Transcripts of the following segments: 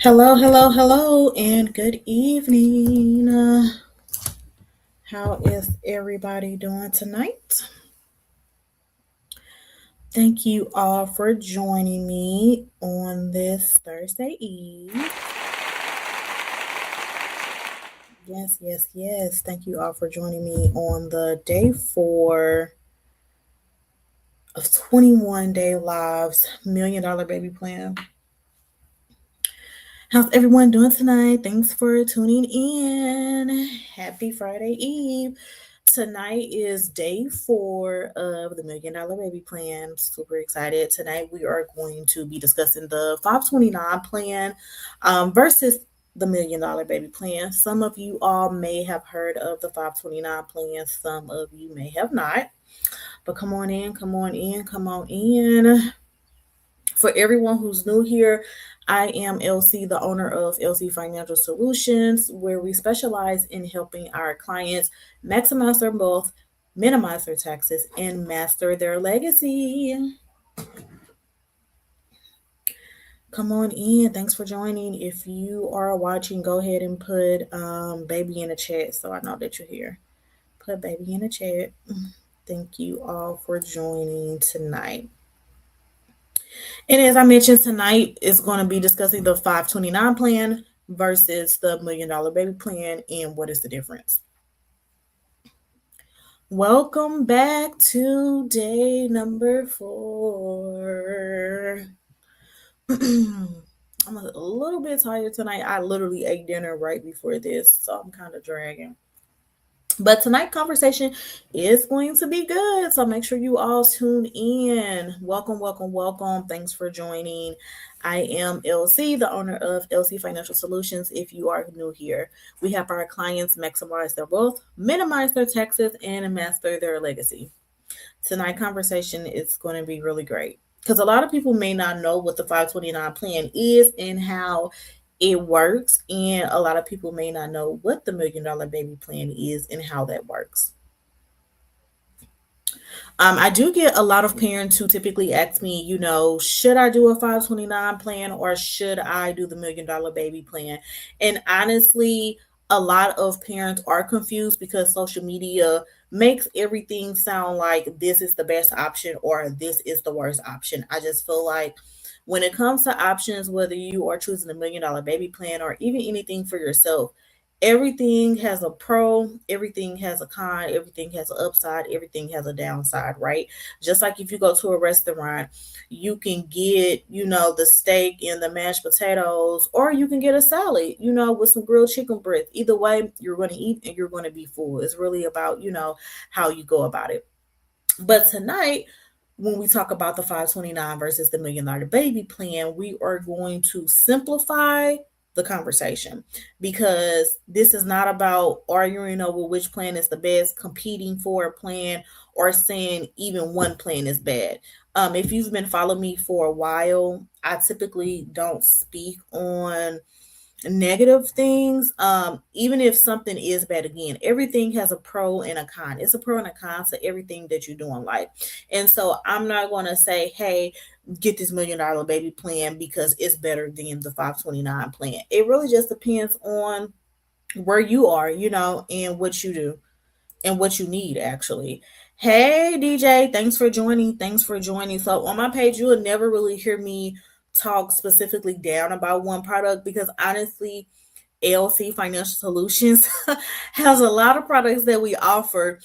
Hello, hello, hello, and good evening. How is everybody doing tonight? Thank you all for joining me on this Thursday Eve. Yes, yes, yes. Thank you all for joining me on the day 4 of 21 Day Lives $1,000,000 Baby Plan. How's everyone doing tonight? Thanks for tuning in. Happy Friday Eve. Tonight is day 4 of the $1,000,000 Baby Plan. I'm super excited. Tonight we are going to be discussing the 529 plan versus the $1,000,000 Baby Plan. Some of you all may have heard of the 529 plan. Some of you may have not. But come on in, come on in, come on in. For everyone who's new here, I am LC, the owner of LC Financial Solutions, where we specialize in helping our clients maximize their wealth, minimize their taxes, and master their legacy. Come on in. Thanks for joining. If you are watching, go ahead and put baby in the chat so I know that you're here. Put baby in the chat. Thank you all for joining tonight. And as I mentioned, tonight is going to be discussing the 529 plan versus the $1,000,000 Baby Plan and what is the difference. Welcome back to day number 4. I'm a little bit tired tonight. I literally ate dinner right before this, so I'm kind of dragging. But tonight's conversation is going to be good. So make sure you all tune in. Welcome, welcome, welcome. Thanks for joining. I am LC, the owner of LC Financial Solutions. If you are new here, we help our clients maximize their wealth, minimize their taxes, and master their legacy. Tonight's conversation is going to be really great because a lot of people may not know what the 529 plan is and how it works, and a lot of people may not know what the $1,000,000 Baby Plan is and how that works. I do get a lot of parents who typically ask me, should I do a 529 plan or should I do the $1,000,000 Baby Plan? And honestly, a lot of parents are confused because social media makes everything sound like this is the best option or this is the worst option. I just feel like when it comes to options, whether you are choosing a $1,000,000 Baby Plan or even anything for yourself, everything has a pro, everything has a con, everything has an upside, everything has a downside, right? Just like if you go to a restaurant, you can get, the steak and the mashed potatoes, or you can get a salad, with some grilled chicken breast. Either way, you're going to eat and you're going to be full. It's really about, how you go about it. But tonight, when we talk about the 529 versus the $1,000,000 Baby Plan, we are going to simplify the conversation because this is not about arguing over which plan is the best, competing for a plan, or saying even one plan is bad. If you've been following me for a while, I typically don't speak on negative things. Even if something is bad, again, everything has a pro and a con. It's a pro and a con to everything that you do in life. And so I'm not going to say, hey, get this $1,000,000 Baby Plan because it's better than the 529 plan. It really just depends on where you are, and what you do and what you need actually. Hey DJ, thanks for joining. Thanks for joining. So on my page, you will never really hear me talk specifically down about one product because honestly, LC Financial Solutions has a lot of products that we offer,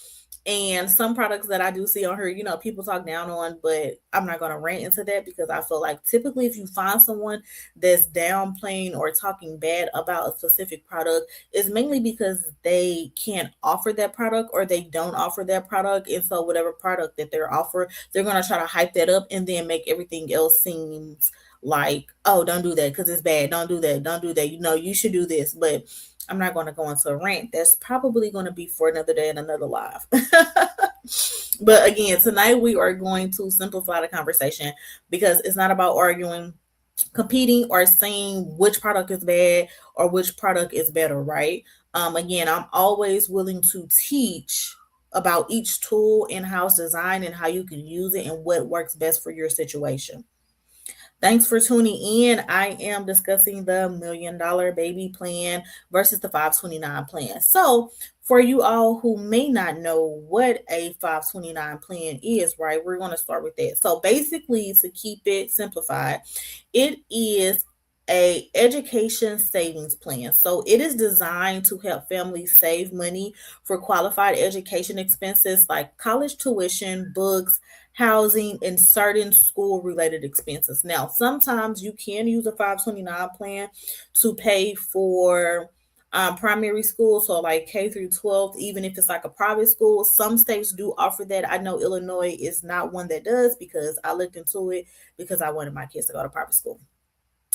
and some products that I do see on here, people talk down on, but I'm not going to rant into that because I feel like typically if you find someone that's downplaying or talking bad about a specific product, it's mainly because they can't offer that product or they don't offer that product. And so whatever product that they're offering, they're going to try to hype that up and then make everything else seems like, oh, don't do that because it's bad. Don't do that. Don't do that. You should do this. But I'm not going to go into a rant. That's probably going to be for another day and another live. But again, tonight we are going to simplify the conversation because it's not about arguing, competing, or saying which product is bad or which product is better, right? Again, I'm always willing to teach about each tool, in-house design, and how you can use it and what works best for your situation. Thanks for tuning in. I am discussing the $1 million baby plan versus the 529 plan. So, for you all who may not know what a 529 plan is, right, we're going to start with that. So, basically, to keep it simplified, it is a education savings plan. So it is designed to help families save money for qualified education expenses like college tuition, books, housing, and certain school related expenses. Now, sometimes you can use a 529 plan to pay for primary school, so like K through 12, even if it's like a private school. Some states do offer that. I know Illinois is not one that does because I looked into it because I wanted my kids to go to private school,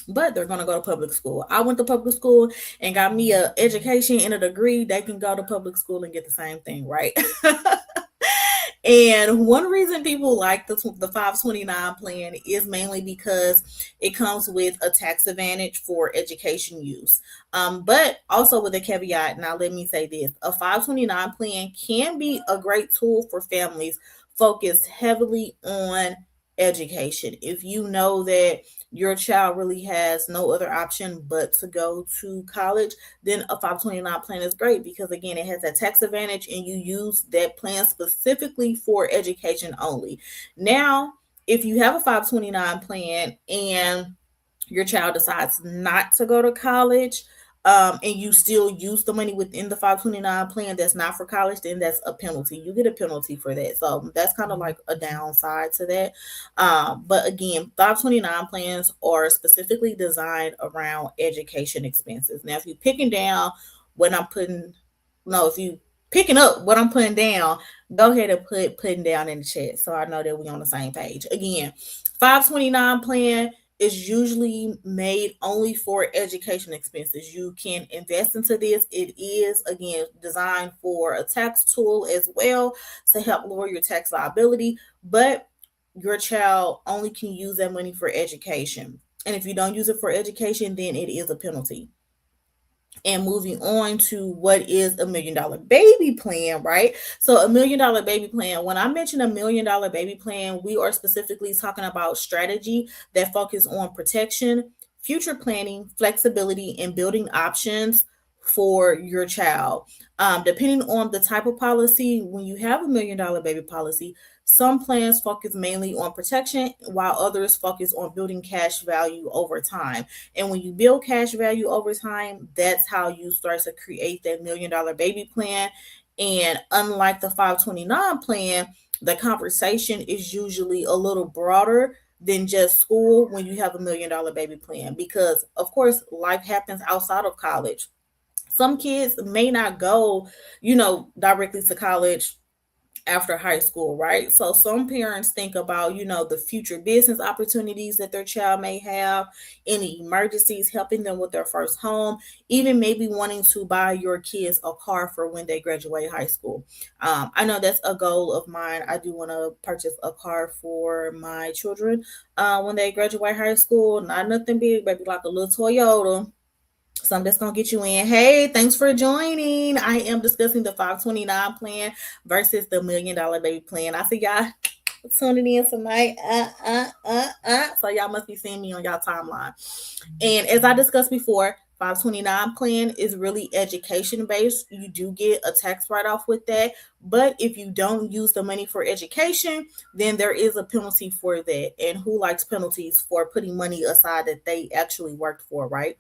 but they're going to go to public school. I went to public school and got me a education and a degree. They can go to public school and get the same thing, right? And one reason people like the 529 plan is mainly because it comes with a tax advantage for education use. But also with a caveat, now let me say this, a 529 plan can be a great tool for families focused heavily on education. If you know that your child really has no other option but to go to college, then a 529 plan is great because again, it has that tax advantage and you use that plan specifically for education only. Now, if you have a 529 plan and your child decides not to go to college, and you still use the money within the 529 plan that's not for college, then that's a penalty. You get a penalty for that. So that's kind of like a downside to that. But again, 529 plans are specifically designed around education expenses. Now, if you're picking down what I'm putting, no, if you picking up what I'm putting down, go ahead and putting down in the chat so I know that we're on the same page. Again, 529 plan is usually made only for education expenses. You can invest into this. It is, again, designed for a tax tool as well to help lower your tax liability, but your child only can use that money for education. And if you don't use it for education, then it is a penalty. And moving on to what is a $1 million baby plan, right? So a $1 million baby plan, when I mention a $1 million baby plan, we are specifically talking about strategy that focus on protection, future planning, flexibility, and building options for your child. Depending on the type of policy, when you have a $1 million baby policy, some plans focus mainly on protection while others focus on building cash value over time. And when you build cash value over time, that's how you start to create that $1 million baby plan. And unlike the 529 plan, the conversation is usually a little broader than just school when you have a $1 million baby plan, because of course life happens outside of college. Some kids may not go, directly to college after high school, right? So some parents think about, the future business opportunities that their child may have, any emergencies, helping them with their first home, even maybe wanting to buy your kids a car for when they graduate high school. I know that's a goal of mine. I do want to purchase a car for my children when they graduate high school. Not nothing big, maybe like a little Toyota, something that's gonna get you in. Hey, thanks for joining. I am discussing the 529 plan versus the $1 million baby plan. I see y'all tuning in tonight. So y'all must be seeing me on y'all timeline. And as I discussed before, 529 plan is really education based. You do get a tax write off with that. But if you don't use the money for education, then there is a penalty for that. And who likes penalties for putting money aside that they actually worked for, right?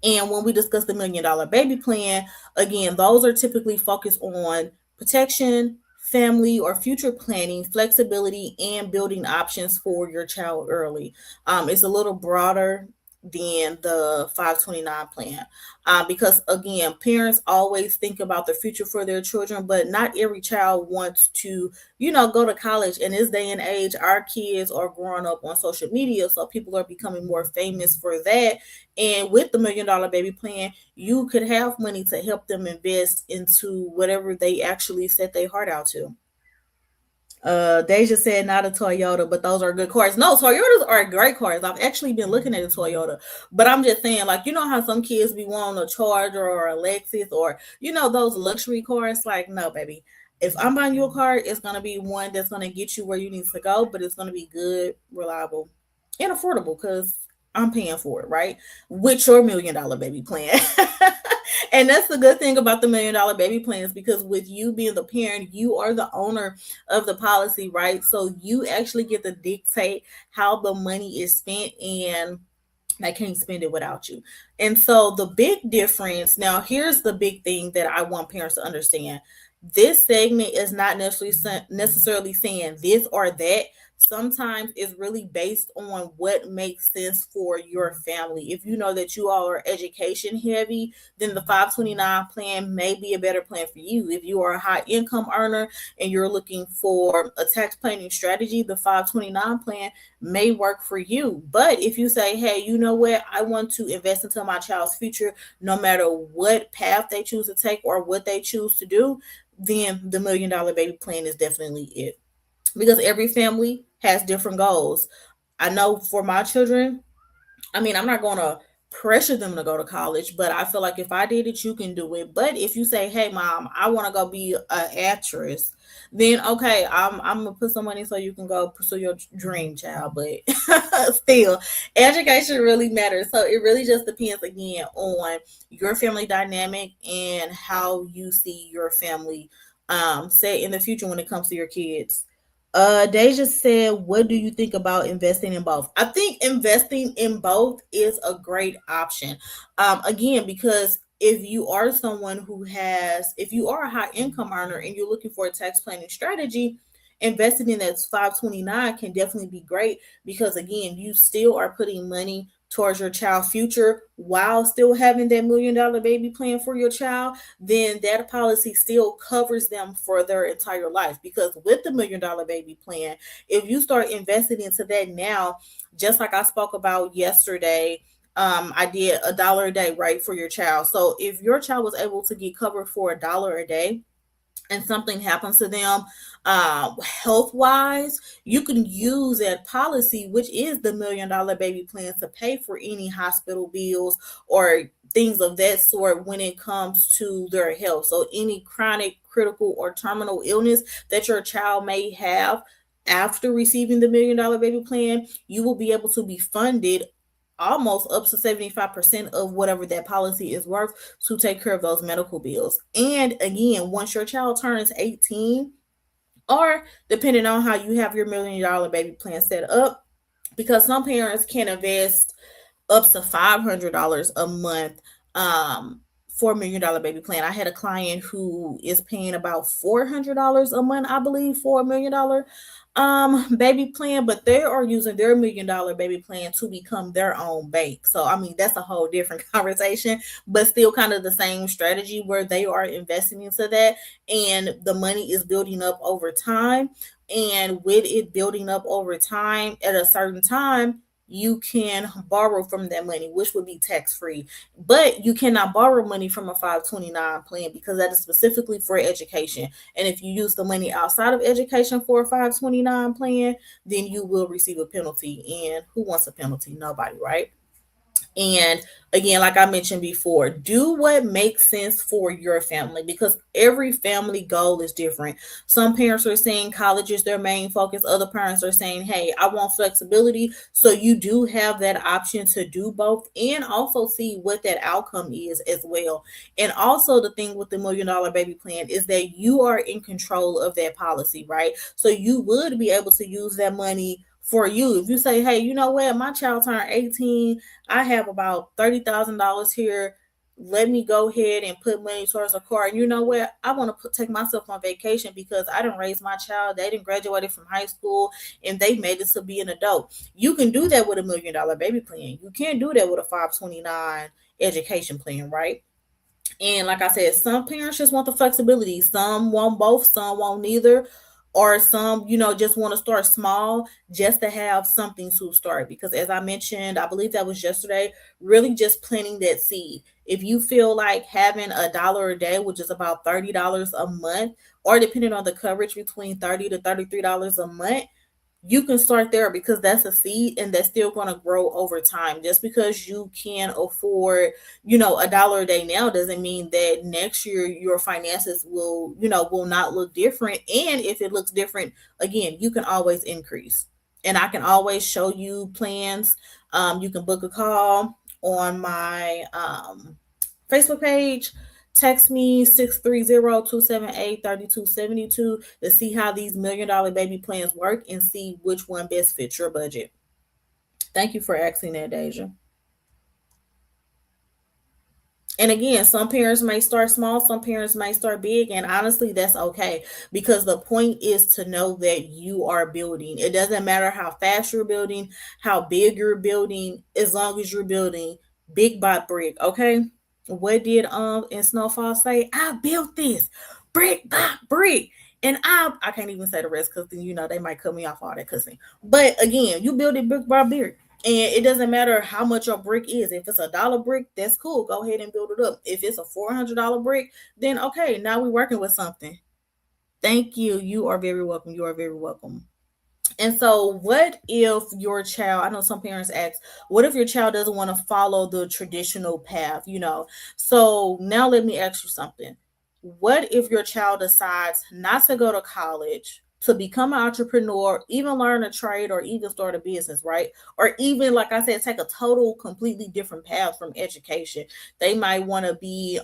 And when we discuss the $1 million baby plan, again, those are typically focused on protection, family or future planning, flexibility, and building options for your child early. It's a little broader than the 529 plan, because again, parents always think about the future for their children, but not every child wants to, go to college. In this day and age, our kids are growing up on social media, so people are becoming more famous for that. And with the $1 million baby plan, you could have money to help them invest into whatever they actually set their heart out to. Deja said not a Toyota, but those are good cars. No, Toyotas are great cars. I've actually been looking at a Toyota, but I'm just saying, like, you know how some kids be wanting a Charger or a Lexus or those luxury cars. Like, no, baby. If I'm buying you a car, it's gonna be one that's gonna get you where you need to go, but it's gonna be good, reliable, and affordable because I'm paying for it, right? With your $1 million baby plan. And that's the good thing about the $1 million baby plans, because with you being the parent, you are the owner of the policy, right? So you actually get to dictate how the money is spent, and they can't spend it without you. And so the big difference now, here's the big thing that I want parents to understand. This segment is not necessarily saying this or that. Sometimes it's really based on what makes sense for your family. If you know that you all are education heavy, then the 529 plan may be a better plan for you. If you are a high income earner and you're looking for a tax planning strategy, the 529 plan may work for you. But if you say, hey, you know what, I want to invest into my child's future, no matter what path they choose to take or what they choose to do, then the $1 million baby plan is definitely it. Because every family has different goals. I know for my children, I mean, I'm not going to pressure them to go to college, but I feel like if I did it, you can do it. But if you say, "Hey, mom, I want to go be an actress," then okay, I'm gonna put some money so you can go pursue your dream, child. But still, education really matters. So it really just depends again on your family dynamic and how you see your family set in the future when it comes to your kids. Deja said, what do you think about investing in both? I think investing in both is a great option. Again, because if you are a high income earner and you're looking for a tax planning strategy, investing in that 529 can definitely be great, because again, you still are putting money towards your child's future while still having that $1 million baby plan for your child. Then that policy still covers them for their entire life. Because with the $1 million baby plan, if you start investing into that now, just like I spoke about yesterday, I did $1 a day, right, for your child. So if your child was able to get covered for $1 a day, and something happens to them health wise, you can use that policy, which is the $1 million baby plan, to pay for any hospital bills or things of that sort when it comes to their health. So any chronic, critical, or terminal illness that your child may have after receiving the $1 million baby plan, you will be able to be funded almost up to 75% of whatever that policy is worth to take care of those medical bills. And again, once your child turns 18, or depending on how you have your $1 million baby plan set up, because some parents can invest up to $500 a month for $1 million baby plan. I had a client who is paying about $400 a month, I believe, for $1 million baby plan, but they are using their $1 million baby plan to become their own bank. So I mean, that's a whole different conversation, but still kind of the same strategy where they are investing into that, and the money is building up over time. And with it building up over time, at a certain time, you can borrow from that money, which would be tax free. But you cannot borrow money from a 529 plan, because that is specifically for education. And if you use the money outside of education for a 529 plan, then you will receive a penalty. And who wants a penalty? Nobody, right? And again, like I mentioned before, do what makes sense for your family because every family goal is different. Some parents are saying college is their main focus, other parents are saying, hey, I want flexibility. So you do have that option to do both and also see what that outcome is as well. And also, the thing with the $1 million baby plan is that you are in control of that policy, right? So you would be able to use that money for you. If you say, hey, you know what, my child turned 18, I have about $30,000 here. Let me go ahead and put money towards a car. And you know what? I want to take myself on vacation because I didn't raise my child. They didn't graduated from high school and they made it to be an adult. You can do that with a $1 million baby plan. You can't do that with a 529 education plan, right? And like I said, some parents just want the flexibility. Some want both, some want neither, or some, just want to start small just to have something to start. Because as I mentioned, I believe that was yesterday, really just planting that seed. If you feel like having $1 a day, which is about $30 a month, or depending on the coverage, between $30 to $33 a month, you can start there because that's a seed and that's still going to grow over time. Just because you can afford, $1 a day now doesn't mean that next year your finances will not look different. And if it looks different, again, you can always increase. And I can always show you plans. You can book a call on my Facebook page. Text me 630-278-3272 to see how these $1 million baby plans work and see which one best fits your budget. Thank you for asking that, Deja. And again, some parents may start small, some parents may start big, and honestly, that's okay because the point is to know that you are building. It doesn't matter how fast you're building, how big you're building, as long as you're building big by brick. Okay, what did in Snowfall say? I built this brick by brick. And I can't even say the rest because they might cut me off all that cussing. But again, you build it brick by brick. And it doesn't matter how much your brick is. If it's $1 brick, that's cool. Go ahead and build it up. If it's a $400 brick, then okay, now we're working with something. Thank you. You are very welcome. You are very welcome. And so, what if your child, I know some parents ask, what if your child doesn't want to follow the traditional path, So, now let me ask you something. What if your child decides not to go to college, to become an entrepreneur, even learn a trade, or even start a business, right? Or even, like I said, take a total, completely different path from education. They might want to be,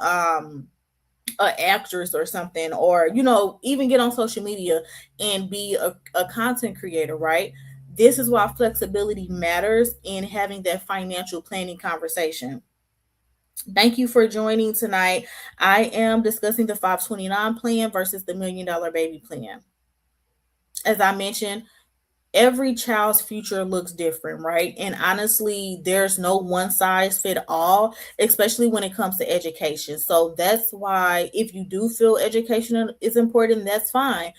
an actress or something, or even get on social media and be a content creator, right? This is why flexibility matters in having that financial planning conversation. Thank you for joining tonight. I am discussing the 529 plan versus the $1 million baby plan. As I mentioned, every child's future looks different, right? And honestly, there's no one size fit all, especially when it comes to education. So that's why if you do feel education is important, that's fine.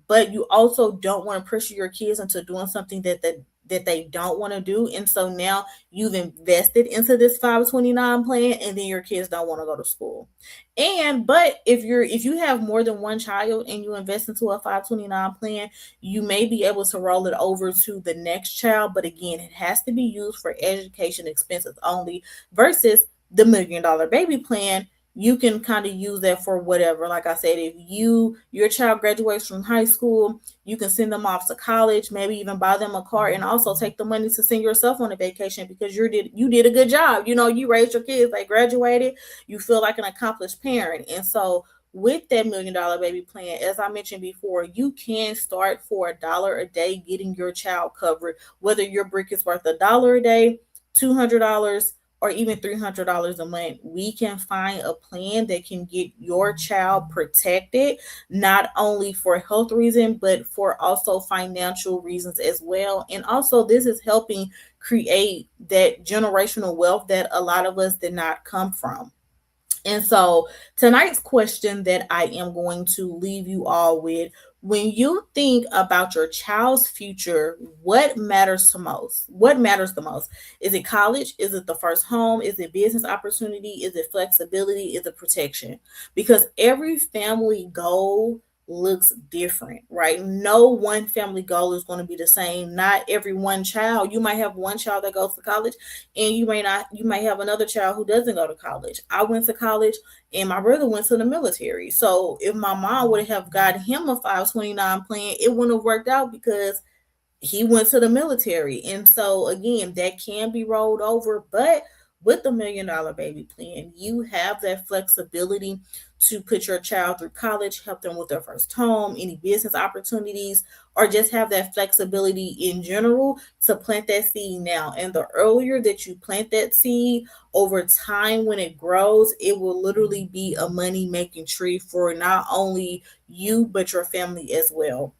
But you also don't want to pressure your kids into doing something that they don't want to do. And so now you've invested into this 529 plan and then your kids don't want to go to school. But if you have more than one child and you invest into a 529 plan, you may be able to roll it over to the next child. But again, it has to be used for education expenses only versus the $1 million baby plan. You can kind of use that for whatever. Like I said, if your child graduates from high school, you can send them off to college, maybe even buy them a car, and also take the money to send yourself on a vacation because you did a good job. You raised your kids, they graduated, you feel like an accomplished parent. And so with that $1 million baby plan, as I mentioned before, you can start for $1 a day getting your child covered, whether your brick is worth $1 a day, $200, or even $300 a month. We can find a plan that can get your child protected, not only for health reasons, but for also financial reasons as well. And also, this is helping create that generational wealth that a lot of us did not come from. And so, tonight's question that I am going to leave you all with, when you think about your child's future, what matters the most? What matters the most? Is it college? Is it the first home? Is it business opportunity? Is it flexibility? Is it protection? Because every family goal looks different, right? No one family goal is going to be the same. Not every one child. You might have one child that goes to college, and you might have another child who doesn't go to college. I went to college, and my brother went to the military. So if my mom would have got him a 529 plan, it wouldn't have worked out because he went to the military. And so again, that can be rolled over, but with the $1 Million Baby Plan, you have that flexibility to put your child through college, help them with their first home, any business opportunities, or just have that flexibility in general to plant that seed now. And the earlier that you plant that seed, over time when it grows, it will literally be a money making tree for not only you but your family as well.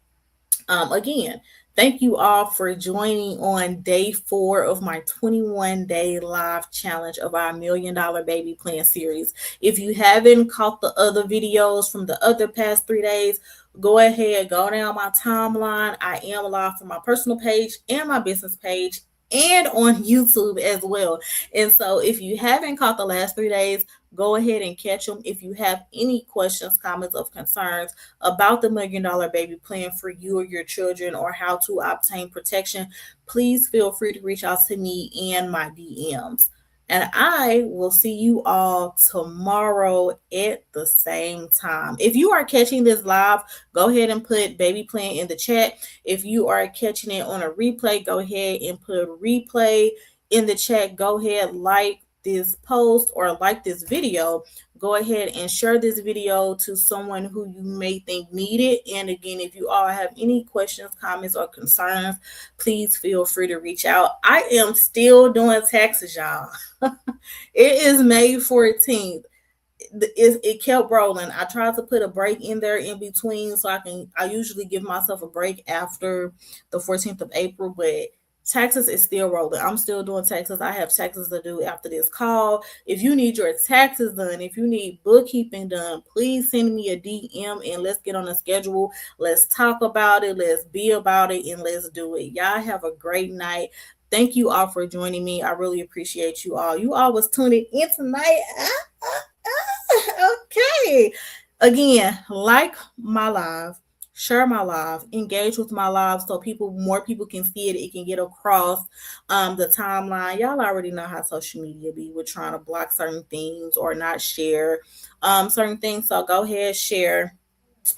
Again, thank you all for joining on day 4 of my 21-day live challenge of our $1 Million Baby Plan series. If you haven't caught the other videos from the other past 3 days, go ahead, go down my timeline. I am live from my personal page and my business page and on YouTube as well. And so if you haven't caught the last 3 days, go ahead and catch them. If you have any questions, comments, or concerns about the $1 Million Baby Plan for you or your children, or how to obtain protection, please feel free to reach out to me in my DMs. And I will see you all tomorrow at the same time. If you are catching this live, go ahead and put baby plan in the chat. If you are catching it on a replay, go ahead and put replay in the chat. Go ahead, like this post or like this video. Go ahead and share this video to someone who you may think need it. And again, if you all have any questions, comments, or concerns, please feel free to reach out. I am still doing taxes, y'all. It is May 14th. It kept rolling. I tried to put a break in there in between so I usually give myself a break after the 14th of April, but taxes is still rolling. I'm still doing taxes. I have taxes to do after this call. If you need your taxes done, if you need bookkeeping done, please send me a DM and let's get on a schedule. Let's talk about it. Let's be about it, and let's do it. Y'all have a great night. Thank you all for joining me. I really appreciate you all. You all was tuning in tonight. Okay. Again, like my live, share my live, engage with my live so more people can see it. It can get across the timeline. Y'all already know how social media be. We're trying to block certain things or not share certain things. So go ahead, share,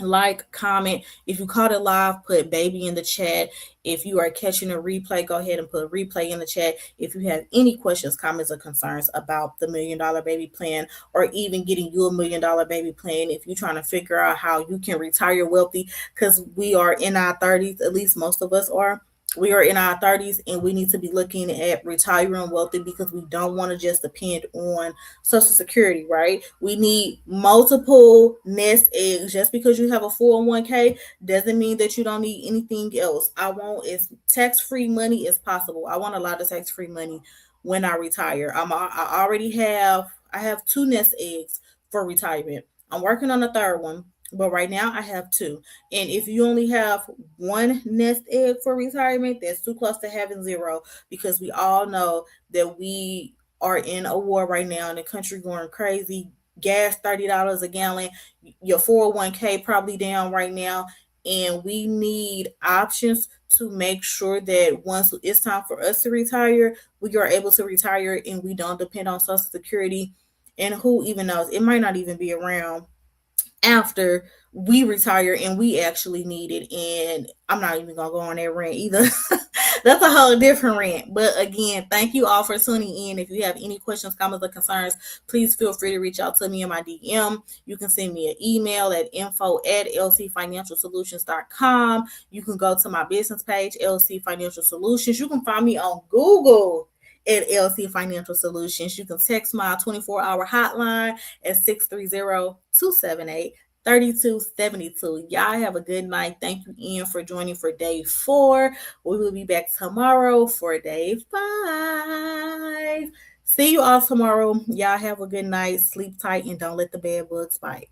like, comment. If you caught it live, put baby in the chat. If you are catching a replay, go ahead and put replay in the chat. If you have any questions, comments, or concerns about the $1 Million Baby Plan, or even getting you a $1 Million Baby Plan, if you're trying to figure out how you can retire wealthy, because we are in our 30s, at least most of us are. We are in our 30s and we need to be looking at retiring wealthy, because we don't want to just depend on Social Security, right? We need multiple nest eggs. Just because you have a 401k doesn't mean that you don't need anything else. I want as tax-free money as possible. I want a lot of tax-free money when I retire. I have 2 nest eggs for retirement. I'm working on a third one, but right now I have 2. And if you only have 1 nest egg for retirement, that's too close to having 0, because we all know that we are in a war right now in the country going crazy. Gas $30 a gallon, your 401k probably down right now, and we need options to make sure that once it's time for us to retire, we are able to retire and we don't depend on Social Security. And who even knows, it might not even be around after we retire and we actually need it. And I'm not even gonna go on that rant either. That's a whole different rant. But again, thank you all for tuning in. If you have any questions, comments, or concerns, please feel free to reach out to me in my DM. You can send me an email at info@lcfinancialsolutions.com. You can go to my business page, LC Financial Solutions. You can find me on Google at LC Financial Solutions. You can text my 24-hour hotline at 630-278-3272. Y'all have a good night. Thank you, Ian, for joining for day 4. We will be back tomorrow for day 5. See you all tomorrow. Y'all have a good night. Sleep tight and don't let the bed bugs bite.